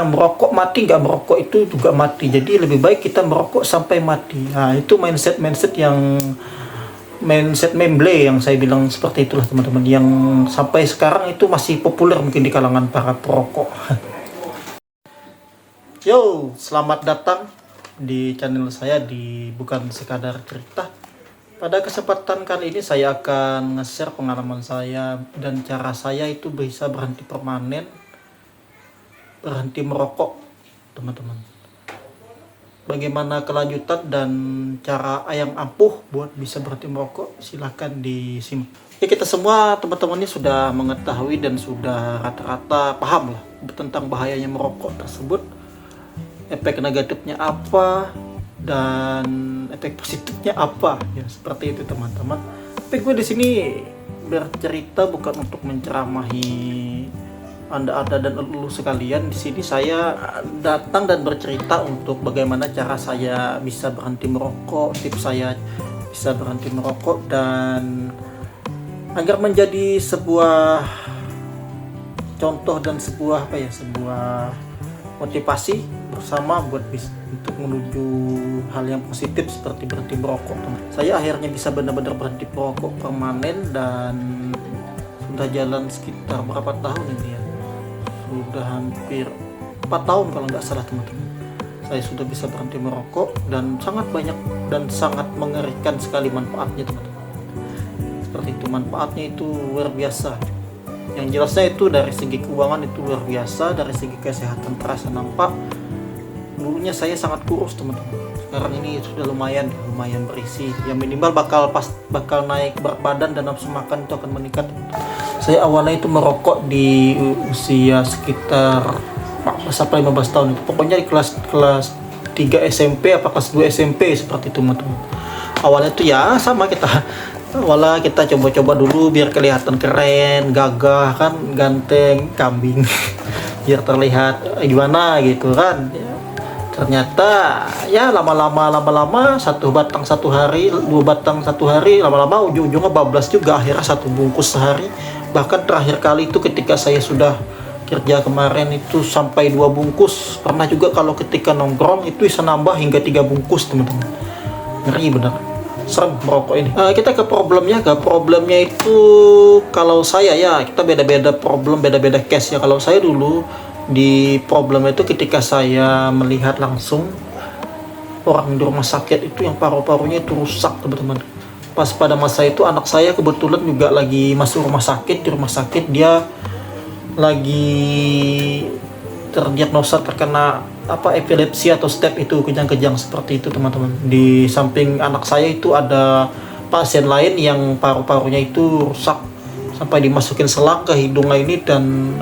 Merokok mati, nggak merokok itu juga mati. Jadi lebih baik kita merokok sampai mati. Nah, itu mindset memble yang saya bilang seperti itulah teman-teman, yang sampai sekarang itu masih populer mungkin di kalangan para perokok. Yo, selamat datang di channel saya di Bukan Sekadar Cerita. Pada kesempatan kali ini saya akan nge-share pengalaman saya dan cara saya itu bisa berhenti permanen, berhenti merokok, teman-teman. Bagaimana kelanjutan dan cara yang ampuh buat bisa berhenti merokok, silahkan disimak. Ya, kita semua teman-teman ini sudah mengetahui dan sudah rata-rata paham lah tentang bahayanya merokok tersebut, efek negatifnya apa dan efek positifnya apa, ya seperti itu teman-teman. Tapi gue di sini bercerita bukan untuk menceramahi Anda dan lu sekalian. Di sini saya datang dan bercerita untuk bagaimana cara saya bisa berhenti merokok, tips saya bisa berhenti merokok, dan agar menjadi sebuah contoh dan sebuah sebuah motivasi bersama buat untuk menuju hal yang positif seperti berhenti merokok. Saya akhirnya bisa benar-benar berhenti merokok permanen dan sudah jalan sekitar berapa tahun ini ya? Sudah hampir 4 tahun kalau nggak salah teman-teman. Saya sudah bisa berhenti merokok dan sangat banyak dan sangat mengerikan sekali manfaatnya teman-teman. Seperti itu, manfaatnya itu luar biasa. Yang jelasnya itu dari segi keuangan itu luar biasa, dari segi kesehatan terasa nampak. Dulunya saya sangat kurus teman-teman. Sekarang ini sudah lumayan berisi. Yang minimal bakal naik berat badan dan nafsu makan itu akan meningkat. Saya awalnya itu merokok di usia sekitar 14-15 tahun. Pokoknya di kelas 3 SMP apa kelas 2 SMP seperti itu teman-teman. Awalnya itu ya sama awalnya kita coba-coba dulu biar kelihatan keren, gagah kan, ganteng, kambing. Biar terlihat gimana gitu kan. Ternyata ya lama-lama satu batang satu hari, 2 batang satu hari, lama-lama ujung-ujungnya bablas juga, akhirnya 1 bungkus sehari. Bahkan terakhir kali itu ketika saya sudah kerja kemarin itu sampai 2 bungkus. Pernah juga kalau ketika nongkrong itu bisa nambah hingga 3 bungkus teman-teman. Ngeri bener, serem merokok ini. Kita ke problemnya itu kalau saya ya, kita beda-beda problem, beda-beda case ya. Kalau saya dulu di problem itu ketika saya melihat langsung orang di rumah sakit itu yang paru-parunya itu rusak teman-teman. Pas pada masa itu anak saya kebetulan juga lagi masuk rumah sakit. Di rumah sakit dia lagi terdiagnosa terkena epilepsi atau step itu, kejang-kejang seperti itu teman-teman. Di samping anak saya itu ada pasien lain yang paru-parunya itu rusak sampai dimasukin selang ke hidungnya ini dan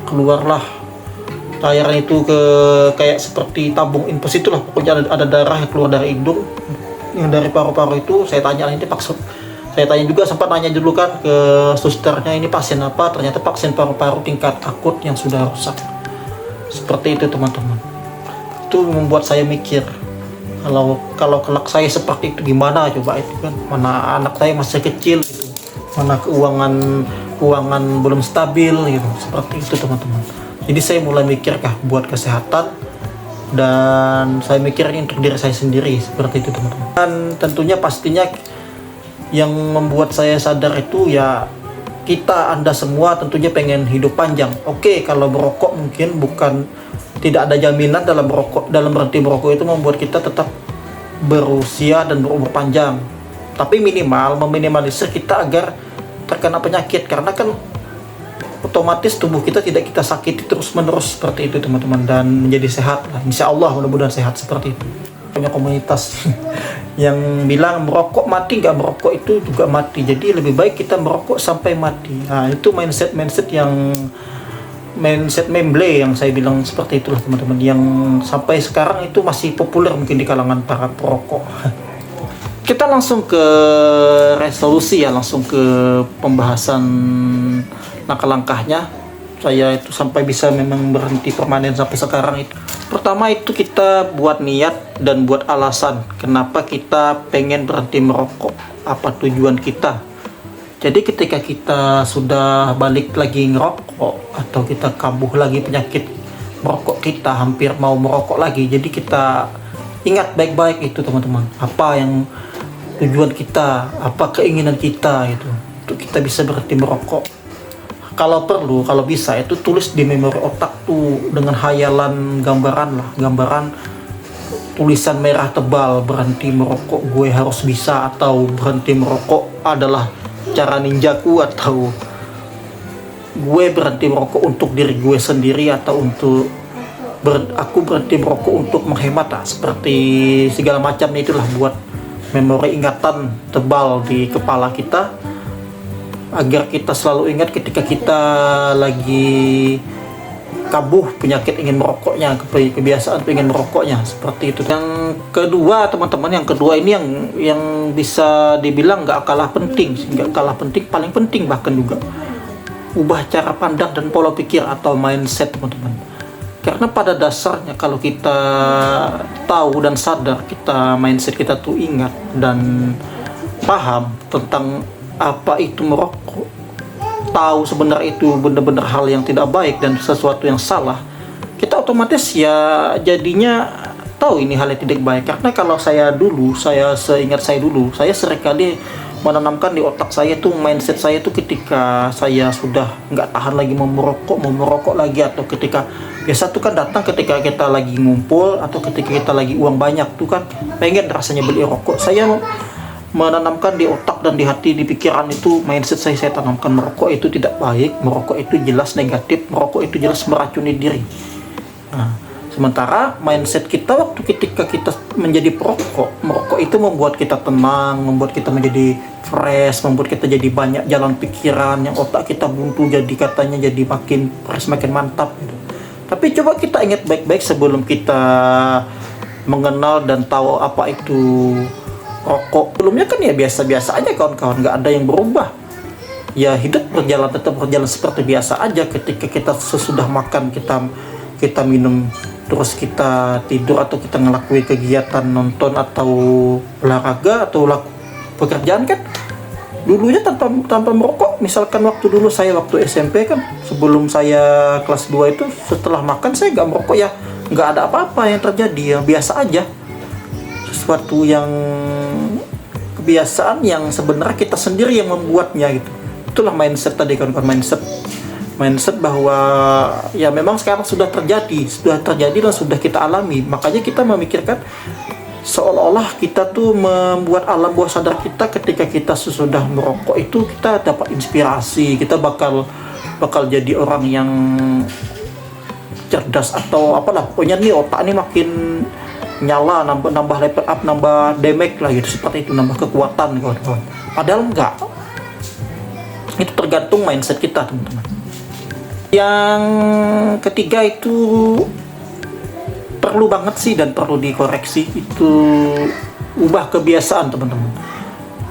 keluarlah cairan itu ke kayak seperti tabung infus itulah. Pokoknya ada darah yang keluar dari hidung, yang dari paru-paru itu. Saya tanya juga, sempat nanya dulu kan ke susternya, ini pasien apa? Ternyata pasien paru-paru tingkat akut yang sudah rusak. Seperti itu teman-teman. Itu membuat saya mikir, kalau kelak saya seperti itu gimana coba itu kan. Mana anak saya masih kecil gitu. Mana keuangan belum stabil gitu. Seperti itu teman-teman. Jadi saya mulai mikir buat kesehatan, dan saya mikirnya untuk diri saya sendiri seperti itu teman-teman. Dan tentunya pastinya yang membuat saya sadar itu ya Anda semua tentunya pengen hidup panjang. Oke, kalau merokok mungkin tidak ada jaminan dalam berhenti merokok itu membuat kita tetap berusia dan berumur panjang. Tapi meminimalisir kita agar terkena penyakit, karena kan otomatis tubuh kita tidak kita sakiti terus-menerus seperti itu teman-teman, dan menjadi sehat lah. Insya Allah mudah-mudahan sehat seperti itu. Punya komunitas yang bilang merokok mati, nggak merokok itu juga mati. Jadi lebih baik kita merokok sampai mati. Nah, itu mindset memble yang saya bilang seperti itulah teman-teman, yang sampai sekarang itu masih populer mungkin di kalangan para perokok. Kita langsung ke resolusi ya, langsung ke pembahasan langkah-langkahnya saya itu sampai bisa memang berhenti permanen sampai sekarang. Itu pertama itu kita buat niat dan buat alasan kenapa kita pengen berhenti merokok, apa tujuan kita. Jadi ketika kita sudah balik lagi ngerokok atau kita kambuh lagi penyakit merokok kita, hampir mau merokok lagi. Jadi kita ingat baik-baik itu teman-teman, apa yang tujuan kita, apa keinginan kita gitu, untuk kita bisa berhenti merokok. Kalau perlu, kalau bisa itu tulis di memori otak tuh dengan hayalan gambaran lah, gambaran tulisan merah tebal, berhenti merokok gue harus bisa, atau berhenti merokok adalah cara ninjaku, atau gue berhenti merokok untuk diri gue sendiri, atau untuk aku berhenti merokok untuk menghemat lah. Seperti segala macamnya itulah, buat memori ingatan tebal di kepala kita, agar kita selalu ingat ketika kita lagi kambuh penyakit ingin merokoknya, kebiasaan ingin merokoknya, seperti itu. Yang kedua teman-teman, yang kedua ini yang bisa dibilang nggak kalah penting, paling penting bahkan juga, ubah cara pandang dan pola pikir atau mindset teman-teman. Karena pada dasarnya kalau kita tahu dan sadar, kita mindset kita tuh ingat dan paham tentang apa itu merokok, tahu sebenarnya itu benar-benar hal yang tidak baik dan sesuatu yang salah, kita otomatis ya jadinya tahu ini hal yang tidak baik. Karena kalau seingat saya dulu, saya seringkali menanamkan di otak saya tuh, mindset saya tuh, ketika saya sudah nggak tahan lagi mau merokok lagi, atau ketika biasa tuh kan datang ketika kita lagi ngumpul, atau ketika kita lagi uang banyak tuh kan pengen rasanya beli rokok, saya menanamkan di otak dan di hati, di pikiran itu, mindset saya tanamkan merokok itu tidak baik, merokok itu jelas negatif, merokok itu jelas meracuni diri. Nah, sementara mindset kita waktu ketika kita menjadi perokok, merokok itu membuat kita tenang, membuat kita menjadi fresh, membuat kita jadi banyak jalan pikiran, yang otak kita buntu jadi katanya jadi makin fresh, makin mantap gitu. Tapi coba kita ingat baik-baik sebelum kita mengenal dan tahu apa itu rokok. Sebelumnya kan ya biasa-biasa aja kawan-kawan, nggak ada yang berubah. Ya hidup tetap berjalan seperti biasa aja. Ketika kita sesudah makan kita minum, terus kita tidur, atau kita ngelakuin kegiatan nonton atau olahraga atau pekerjaan kan dulunya tanpa merokok. Misalkan waktu SMP kan, sebelum saya kelas 2 itu, setelah makan saya nggak merokok, ya nggak ada apa-apa yang terjadi, ya biasa aja. Sesuatu yang kebiasaan yang sebenarnya kita sendiri yang membuatnya gitu. Itulah mindset tadi kan, mindset bahwa ya memang sekarang sudah terjadi dan sudah kita alami. Makanya kita memikirkan seolah-olah kita tuh membuat alam bawah sadar kita, ketika kita sesudah merokok itu kita dapat inspirasi, kita bakal jadi orang yang cerdas atau apalah, pokoknya nih otak ini makin nyala, nambah level up, nambah damage lah gitu, seperti itu, nambah kekuatan kawan-kawan. Padahal enggak. Itu tergantung mindset kita teman-teman. Yang ketiga itu perlu banget sih dan perlu dikoreksi, itu ubah kebiasaan teman-teman.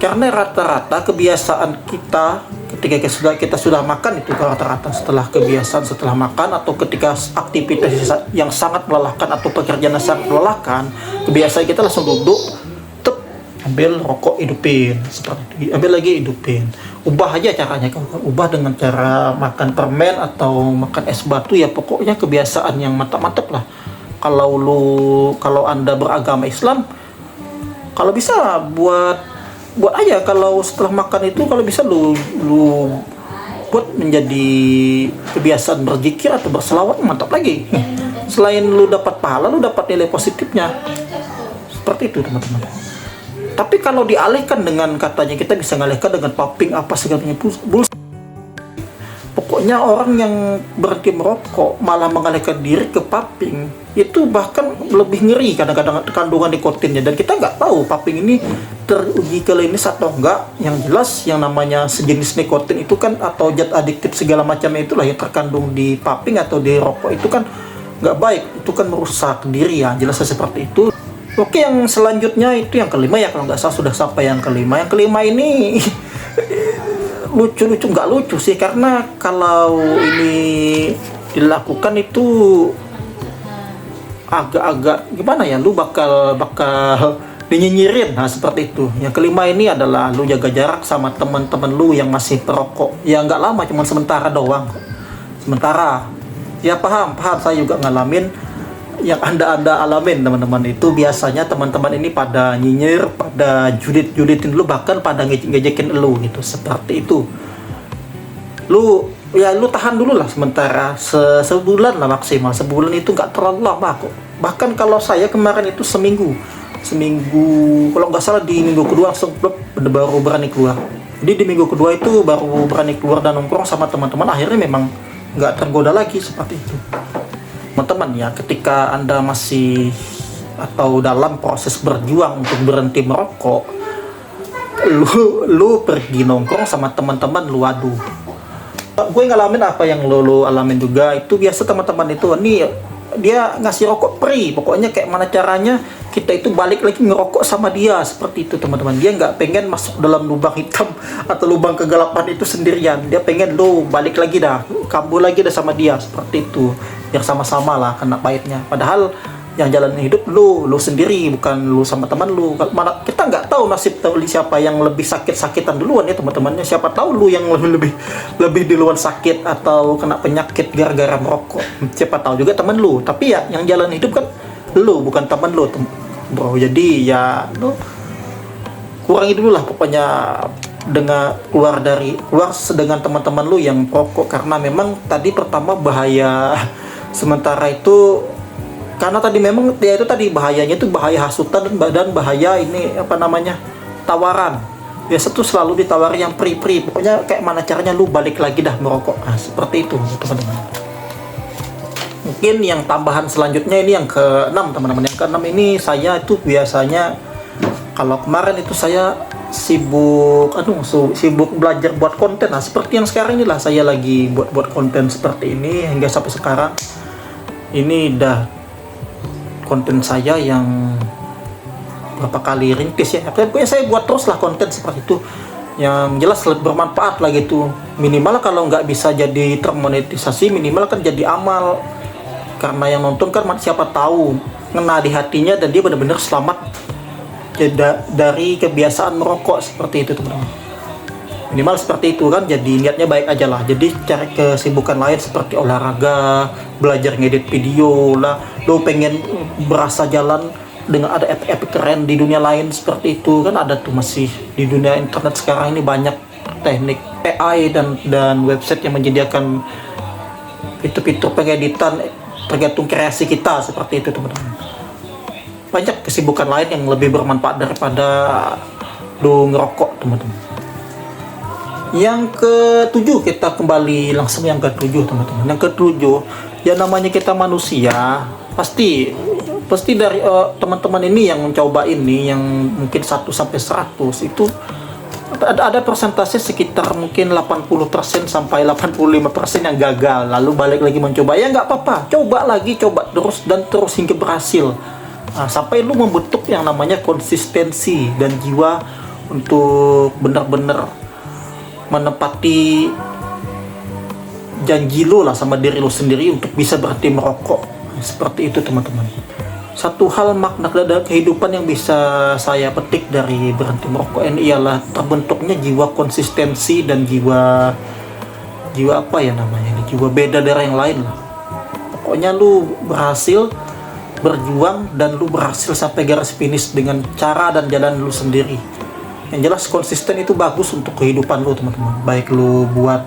Karena rata-rata kebiasaan kita ketika kita sudah makan itu, rata-rata setelah makan, atau ketika aktivitas yang sangat melelahkan atau pekerjaan yang sangat melelahkan, kebiasaan kita langsung duduk, ambil rokok, hidupin, seperti itu, ambil lagi, hidupin. Ubah aja caranya, ubah dengan cara makan permen atau makan es batu, ya pokoknya kebiasaan yang mantap-mantap lah. Kalau Anda beragama Islam, kalau bisa buat aja, kalau setelah makan itu kalau bisa lu buat menjadi kebiasaan berzikir atau berselawat, mantap lagi. Selain lu dapat pahala, lu dapat nilai positifnya. Seperti itu teman-teman. Tapi kalau dialihkan dengan katanya, kita bisa ngalihkan dengan popping apa segalanya, bullshit. Pokoknya orang yang berhenti merokok malah mengalihkan diri ke popping, itu bahkan lebih ngeri kadang-kadang kandungan nikotinnya, dan kita nggak tahu popping ini teruji klinis atau enggak. Yang jelas yang namanya sejenis nikotin itu kan, atau zat adiktif segala macamnya itulah yang terkandung di popping atau di rokok, itu kan nggak baik, itu kan merusak diri, ya jelasnya seperti itu. Oke, yang selanjutnya itu yang kelima ya, kalau nggak salah sudah sampai yang kelima. Yang kelima ini lucu-lucu, nggak lucu sih, karena kalau ini dilakukan itu agak-agak gimana ya, lu bakal dinyinyirin. Nah seperti itu. Yang kelima ini adalah lu jaga jarak sama teman-teman lu yang masih perokok. Ya nggak lama, cuma sementara doang. Sementara Ya paham, saya juga ngalamin yang anda alamin teman-teman. Itu biasanya teman-teman ini pada nyinyir, pada julitin lu, bahkan pada ngejekin lu gitu, seperti itu. Lu tahan dulu lah sementara, sebulan lah maksimal. Sebulan itu nggak terlalu lama kok. Bahkan kalau saya kemarin itu seminggu kalau nggak salah, di minggu kedua langsung baru berani keluar. Jadi di minggu kedua itu baru berani keluar dan nongkrong sama teman-teman. Akhirnya memang nggak tergoda lagi seperti itu. Teman-teman ya, ketika anda masih atau dalam proses berjuang untuk berhenti merokok, lu pergi nongkrong sama teman-teman lu, aduh, gue ngalamin apa yang lu alamin juga. Itu biasa teman-teman itu, nih dia ngasih rokok free, pokoknya kayak mana caranya kita itu balik lagi ngerokok sama dia, seperti itu teman-teman. Dia nggak pengen masuk dalam lubang hitam atau lubang kegelapan itu sendirian. Dia pengen lu balik lagi dah, kambuh lagi dah sama dia, seperti itu, biar sama-sama lah kena pahitnya. Padahal yang jalan hidup lu sendiri, bukan lu sama teman lu. Mana kita nggak tahu nasib siapa yang lebih sakitan duluan ya teman-temannya. Siapa tahu lu yang lebih duluan sakit atau kena penyakit gara-gara merokok. Siapa tahu juga teman lu. Tapi ya yang jalan hidup kan lu, bukan teman lu, bro. Jadi ya lu kurangi dulu lah pokoknya dengan keluar dengan teman-teman lu yang merokok, karena memang tadi pertama bahaya sementara itu. Karena tadi memang dia itu tadi bahayanya itu bahaya hasutan dan bahaya ini apa namanya, tawaran. Biasa tuh selalu ditawari yang free, pokoknya kayak mana caranya lu balik lagi dah merokok. Nah, seperti itu teman-teman. Mungkin yang tambahan selanjutnya ini yang ke-6 teman-teman. Yang ke-6 ini saya itu biasanya, kalau kemarin itu saya sibuk belajar buat konten. Nah, seperti yang sekarang inilah saya lagi buat konten seperti ini hingga sampai sekarang. Ini dah konten saya yang berapa kali rintis ya. Pokoknya saya buat terus lah konten seperti itu, yang jelas bermanfaat lah gitu. Minimal kalau nggak bisa jadi termonetisasi, minimal kan jadi amal, karena yang nonton kan siapa tahu ngena di hatinya dan dia benar-benar selamat dari kebiasaan merokok, seperti itu teman-teman. Minimal seperti itu kan, jadi niatnya baik aja lah. Jadi cari kesibukan lain seperti olahraga, belajar ngedit video lah. Lo pengen berasa jalan dengan ada efek keren di dunia lain, seperti itu kan ada tuh. Masih di dunia internet sekarang ini banyak teknik AI dan website yang menyediakan fitur-fitur pengeditan tergantung kreasi kita, seperti itu teman-teman. Banyak kesibukan lain yang lebih bermanfaat daripada lo ngerokok teman-teman. Yang ke-7, kita kembali langsung yang ke-7 teman-teman. Yang ke-7, ya namanya kita manusia, pasti dari teman-teman ini yang mencoba ini, yang mungkin 1 sampai 100 itu ada persentase sekitar mungkin 80% sampai 85% yang gagal, lalu balik lagi mencoba. Ya nggak apa-apa, coba terus dan terus hingga berhasil. Nah, sampai lu membentuk yang namanya konsistensi dan jiwa untuk benar-benar menepati janji lu lah sama diri lu sendiri untuk bisa berhenti merokok. Seperti itu teman-teman. Satu hal makna dari kehidupan yang bisa saya petik dari berhenti merokok ini ialah terbentuknya jiwa konsistensi dan jiwa apa ya namanya, jiwa beda dari yang lain lah. Pokoknya lu berhasil berjuang dan lu berhasil sampai garis finish dengan cara dan jalan lu sendiri. Yang jelas konsisten itu bagus untuk kehidupan lu teman-teman, baik lu buat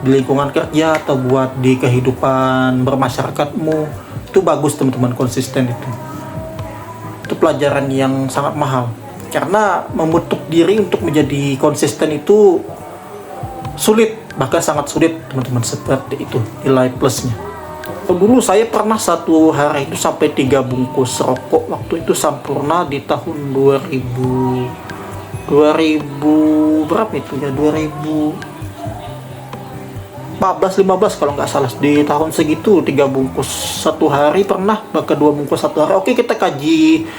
di lingkungan kerja atau buat di kehidupan bermasyarakatmu, itu bagus teman-teman. Konsisten itu pelajaran yang sangat mahal, karena membentuk diri untuk menjadi konsisten itu sulit, bahkan sangat sulit teman-teman. Seperti itu nilai plusnya. Dulu saya pernah satu hari itu sampai 3 bungkus rokok. Waktu itu Sampurna di tahun 2000 berapa itu ya, 2015 kalau nggak salah. Di tahun segitu 3 bungkus satu hari pernah, bahkan 2 bungkus satu hari. Oke, kita kaji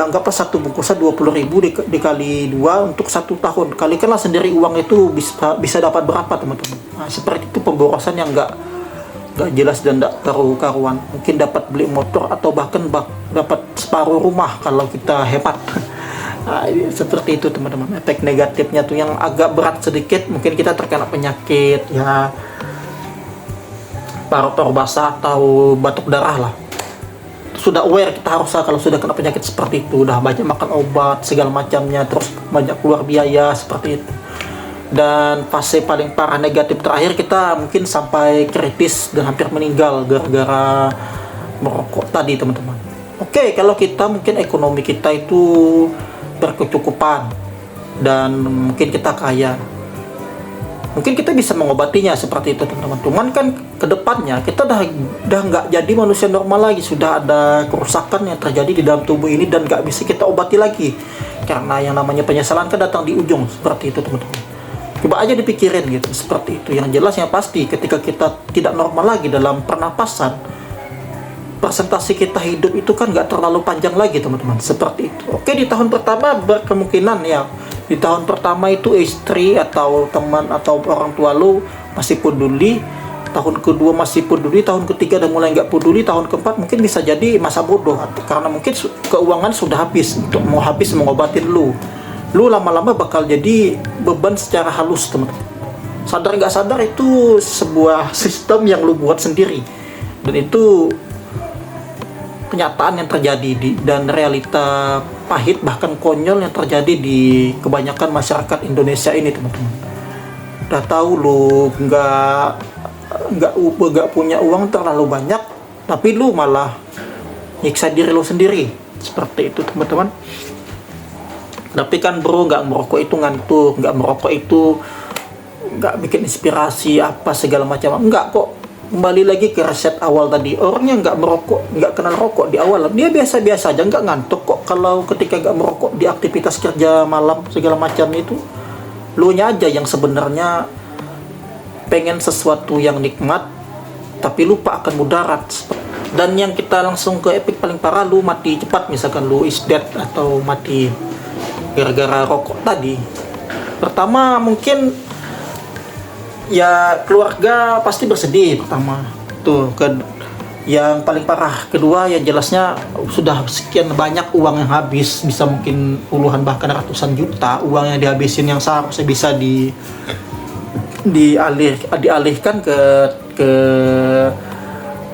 anggaplah satu bungkusnya 20.000 dikali 2 untuk 1 tahun. Kalikanlah sendiri uang itu bisa dapat berapa teman-teman. Nah, seperti itu pemborosan yang nggak jelas dan tidak karu-karuan. Mungkin dapat beli motor atau bahkan dapat separuh rumah kalau kita hebat. Nah, seperti itu teman-teman. Efek negatifnya tuh yang agak berat sedikit, mungkin kita terkena penyakit ya, paru-paru basah atau batuk darah lah. Sudah aware kita harusnya kalau sudah kena penyakit seperti itu, udah banyak makan obat segala macamnya, terus banyak keluar biaya seperti itu. Dan fase paling parah negatif terakhir kita mungkin sampai kritis dan hampir meninggal gara-gara merokok tadi, teman-teman. Oke, kalau kita mungkin ekonomi kita itu berkecukupan dan mungkin kita kaya, mungkin kita bisa mengobatinya seperti itu, teman-teman. Cuman kan kedepannya kita udah nggak jadi manusia normal lagi, sudah ada kerusakan yang terjadi di dalam tubuh ini dan nggak bisa kita obati lagi, karena yang namanya penyesalan kan datang di ujung seperti itu, teman-teman. Coba aja dipikirin gitu, seperti itu. Yang jelas yang pasti ketika kita tidak normal lagi dalam pernapasan, presentasi kita hidup itu kan nggak terlalu panjang lagi, teman-teman, seperti itu. Oke, di tahun pertama berkemungkinan ya, di tahun pertama itu istri atau teman atau orang tua lu masih peduli, tahun kedua masih peduli, tahun ketiga udah mulai nggak peduli, tahun keempat mungkin bisa jadi masa bodoh, karena mungkin keuangan sudah habis untuk mengobatin lu lama-lama bakal jadi beban secara halus, teman-teman. Sadar nggak sadar itu sebuah sistem yang lu buat sendiri, dan itu kenyataan yang terjadi dan realita pahit bahkan konyol yang terjadi di kebanyakan masyarakat Indonesia ini, teman-teman. Udah tahu lu nggak punya uang terlalu banyak, tapi lu malah nyiksa diri lu sendiri seperti itu, teman-teman. Tapi kan bro, nggak merokok itu ngantuk, nggak merokok itu nggak bikin inspirasi apa segala macam, enggak kok. Kembali lagi ke resep awal tadi, orang yang nggak merokok, nggak kenal rokok di awal, dia biasa-biasa aja, nggak ngantuk kok. Kalau ketika nggak merokok di aktivitas kerja malam segala macam itu, lu nya aja yang sebenarnya pengen sesuatu yang nikmat tapi lupa akan mudarat. Dan yang kita langsung ke efek paling parah, lu mati cepat, misalkan lu is dead atau mati gara-gara rokok tadi. Pertama mungkin ya keluarga pasti bersedih pertama tuh, yang paling parah. Kedua ya jelasnya sudah sekian banyak uang yang habis, bisa mungkin puluhan bahkan ratusan juta uang yang dihabisin yang seharusnya bisa dialihkan ke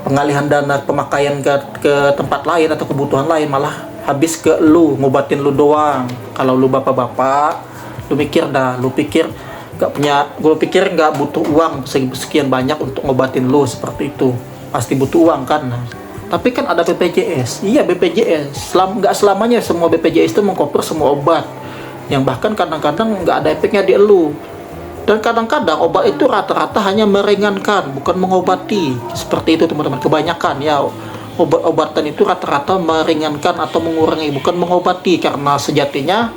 pengalihan dana pemakaian ke tempat lain atau kebutuhan lain, malah habis ke lu ngobatin lu doang. Kalau lu bapak-bapak, lu pikir nggak butuh uang sekian banyak untuk ngobatin lu seperti itu, pasti butuh uang kan. Nah, tapi kan ada BPJS. Iya, BPJS nggak selamanya semua BPJS itu mengcover semua obat, yang bahkan kadang-kadang nggak ada efeknya di elu. Dan kadang-kadang obat itu rata-rata hanya meringankan, bukan mengobati, seperti itu, teman-teman. Kebanyakan ya obat-obatan itu rata-rata meringankan atau mengurangi, bukan mengobati, karena sejatinya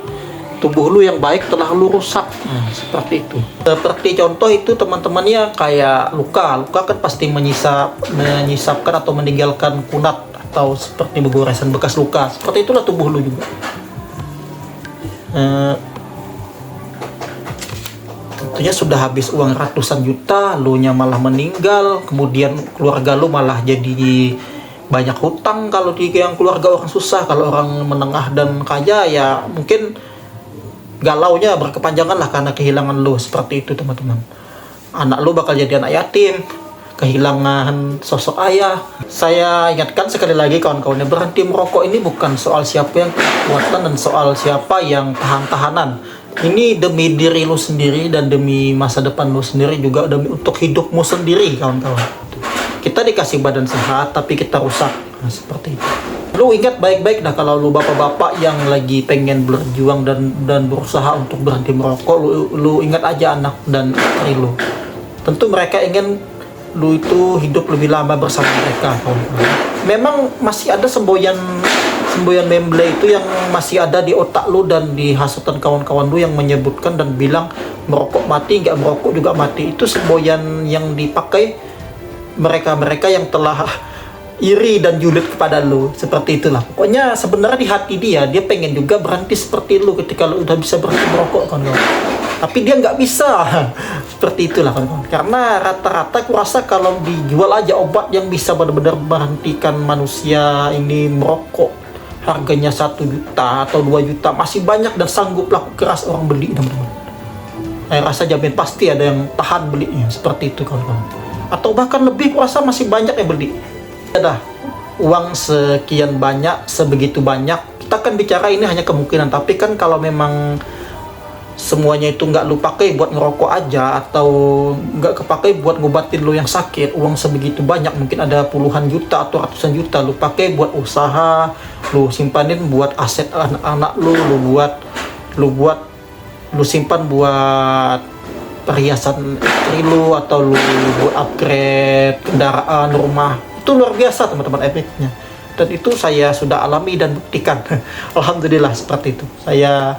tubuh lu yang baik telah lu rusak. Seperti itu. Seperti contoh itu, teman-temannya kayak luka kan pasti menyisapkan atau meninggalkan kunat atau seperti begoresan bekas luka. Seperti itulah tubuh lu juga. Tentunya sudah habis uang ratusan juta, lu nya malah meninggal, kemudian keluarga lu malah jadi banyak hutang. Kalau di yang keluarga orang susah, kalau orang menengah dan kaya ya mungkin galaunya berkepanjangan lah karena kehilangan lu, seperti itu, teman-teman. Anak lu bakal jadi anak yatim, kehilangan sosok ayah. Saya ingatkan sekali lagi kawan-kawannya, berhenti merokok ini bukan soal siapa yang kekuatan dan soal siapa yang tahan-tahanan. Ini demi diri lu sendiri dan demi masa depan lu sendiri, juga demi untuk hidupmu sendiri, kawan-kawan. Kita dikasih badan sehat tapi kita rusak. Nah, seperti itu. Lu ingat baik-baik dah, kalau lu bapak-bapak yang lagi pengen berjuang dan berusaha untuk berhenti merokok, lu ingat aja anak dan istri lu. Tentu mereka ingin lu itu hidup lebih lama bersama mereka, kawan-kawan. Memang masih ada semboyan memble itu yang masih ada di otak lu dan di hasutan kawan-kawan lu yang menyebutkan dan bilang merokok mati, nggak merokok juga mati. Itu semboyan yang dipakai mereka yang telah iri dan julid kepada lu, seperti itulah. Pokoknya sebenarnya di hati dia pengen juga berhenti seperti lu ketika lu udah bisa berhenti merokok, kawan-kawan. Tapi dia nggak bisa. Seperti itulah, kawan-kawan. Karena rata-rata aku rasa kalau dijual aja obat yang bisa benar-benar menghentikan manusia ini merokok, harganya 1 juta atau 2 juta masih banyak dan sanggup laku keras orang beli, teman-teman. Saya rasa jamin pasti ada yang tahan belinya, seperti itu, kawan-kawan. atau bahkan lebih, kurasa masih banyak yang beli. Ada uang sekian banyak, sebegitu banyak, kita kan bicara ini hanya kemungkinan, tapi kan kalau memang semuanya itu nggak lu pakai buat ngerokok aja, atau nggak kepakai buat ngobatin lu yang sakit, uang sebegitu banyak, mungkin ada puluhan juta atau ratusan juta, lu pakai buat usaha, lu simpanin buat aset anak-anak lu simpan buat perhiasan istri lu, atau lu buat upgrade kendaraan, rumah. Itu luar biasa teman-teman efeknya, dan itu saya sudah alami dan buktikan. Alhamdulillah seperti itu. Saya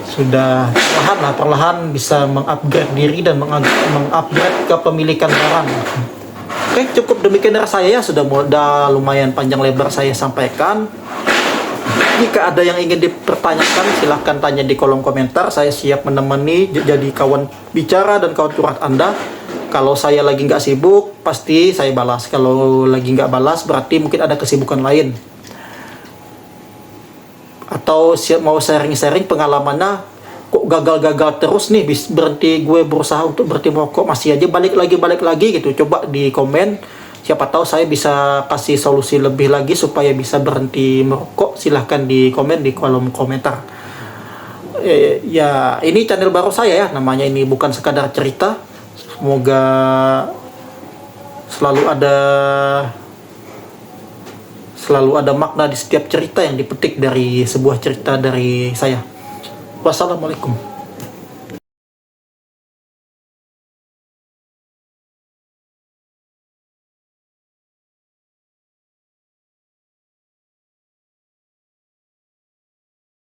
sudah perlahan bisa mengupgrade diri dan mengupgrade kepemilikan barang. Oke, cukup demikian dari saya ya, sudah lumayan panjang lebar saya sampaikan. Jika ada yang ingin dipertanyakan, silahkan tanya di kolom komentar. Saya siap menemani, jadi kawan bicara dan kawan curhat Anda. Kalau saya lagi nggak sibuk, pasti saya balas. Kalau lagi nggak balas, berarti mungkin ada kesibukan lain. Atau mau sharing-sharing pengalamannya, kok gagal-gagal terus nih, berhenti, gue berusaha untuk berhenti merokok, masih aja balik lagi gitu. Coba di komen, siapa tahu saya bisa kasih solusi lebih lagi supaya bisa berhenti merokok. Silahkan di komen di kolom komentar. Ya, ini channel baru saya ya, namanya ini bukan sekadar cerita. Semoga selalu ada makna di setiap cerita yang dipetik dari sebuah cerita dari saya. Wassalamualaikum.